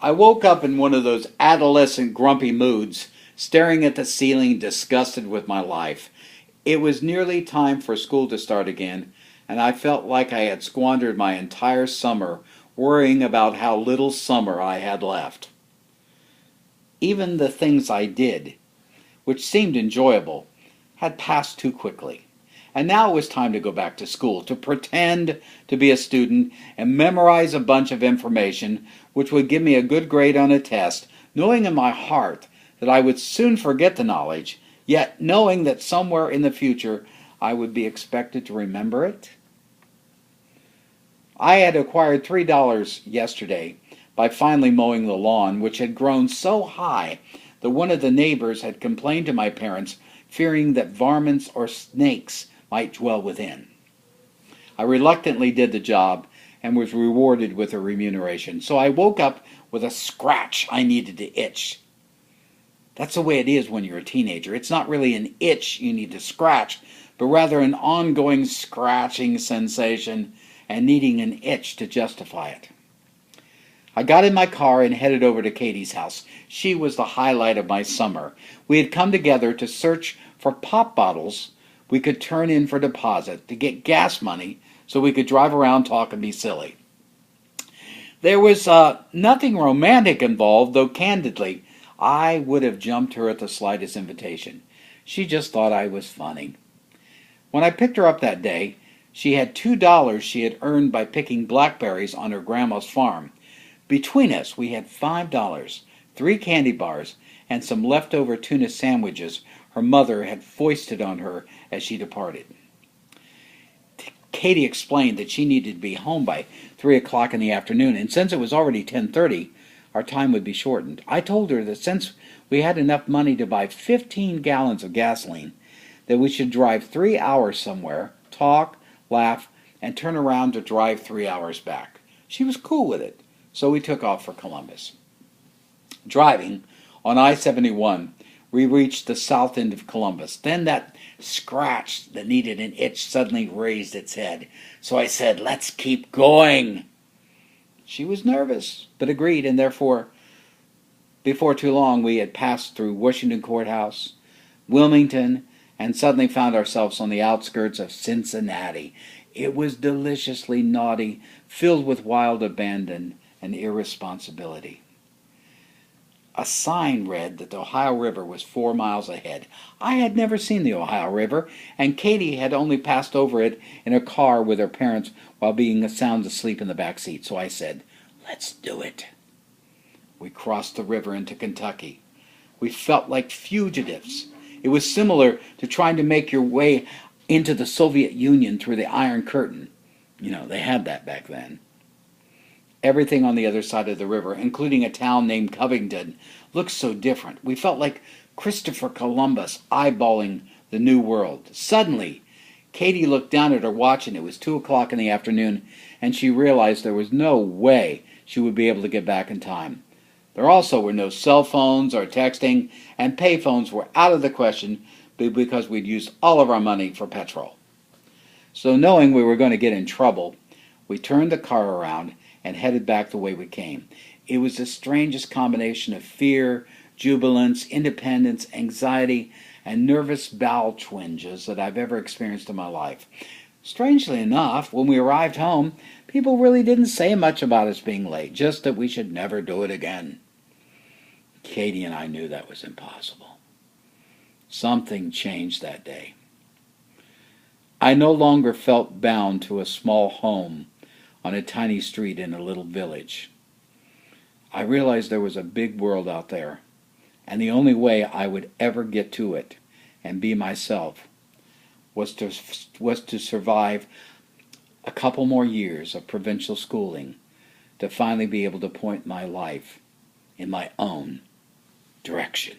I woke up in one of those adolescent grumpy moods, staring at the ceiling, disgusted with my life. It was nearly time for school to start again, and I felt like I had squandered my entire summer worrying about how little summer I had left. Even the things I did, which seemed enjoyable, had passed too quickly. And now it was time to go back to school, to pretend to be a student and memorize a bunch of information which would give me a good grade on a test, knowing in my heart that I would soon forget the knowledge, yet knowing that somewhere in the future I would be expected to remember it. I had acquired $3 yesterday by finally mowing the lawn, which had grown so high that one of the neighbors had complained to my parents, fearing that varmints or snakes might dwell within. I reluctantly did the job and was rewarded with a remuneration. So I woke up with a scratch I needed to itch. That's the way it is when you're a teenager. It's not really an itch you need to scratch, but rather an ongoing scratching sensation and needing an itch to justify it. I got in my car and headed over to Katie's house. She was the highlight of my summer. We had come together to search for pop bottles we could turn in for deposit to get gas money so we could drive around, talk, and be silly. There was nothing romantic involved, though candidly, I would have jumped her at the slightest invitation. She just thought I was funny. When I picked her up that day, she had $2 she had earned by picking blackberries on her grandma's farm. Between us, we had $5, 3 candy bars, and some leftover tuna sandwiches her mother had foisted on her as she departed. Katie explained that she needed to be home by 3 o'clock in the afternoon, and since it was already 10:30, our time would be shortened. I told her that since we had enough money to buy 15 gallons of gasoline, that we should drive 3 hours somewhere, talk, laugh, and turn around to drive 3 hours back. She was cool with it, so we took off for Columbus. Driving on I-71, we reached the south end of Columbus. Then that scratch that needed an itch suddenly raised its head. So I said, "Let's keep going." She was nervous, but agreed, and therefore, before too long, we had passed through Washington Courthouse, Wilmington, and suddenly found ourselves on the outskirts of Cincinnati. It was deliciously naughty, filled with wild abandon and irresponsibility. A sign read that the Ohio River was 4 miles ahead. I had never seen the Ohio River, and Katie had only passed over it in a car with her parents while being sound asleep in the back seat. So I said, "Let's do it." We crossed the river into Kentucky. We felt like fugitives. It was similar to trying to make your way into the Soviet Union through the Iron Curtain. You know, they had that back then. Everything on the other side of the river, including a town named Covington, looked so different. We felt like Christopher Columbus eyeballing the new world. Suddenly, Katie looked down at her watch and it was 2 o'clock in the afternoon, and she realized there was no way she would be able to get back in time. There also were no cell phones or texting, and payphones were out of the question because we'd used all of our money for petrol. So knowing we were going to get in trouble, we turned the car around and headed back the way we came. It was the strangest combination of fear, jubilance, independence, anxiety, and nervous bowel twinges that I've ever experienced in my life. Strangely enough, when we arrived home, people really didn't say much about us being late, just that we should never do it again. Katie and I knew that was impossible. Something changed that day. I no longer felt bound to a small home on a tiny street in a little village. I realized there was a big world out there, and the only way I would ever get to it and be myself was to survive a couple more years of provincial schooling to finally be able to point my life in my own direction.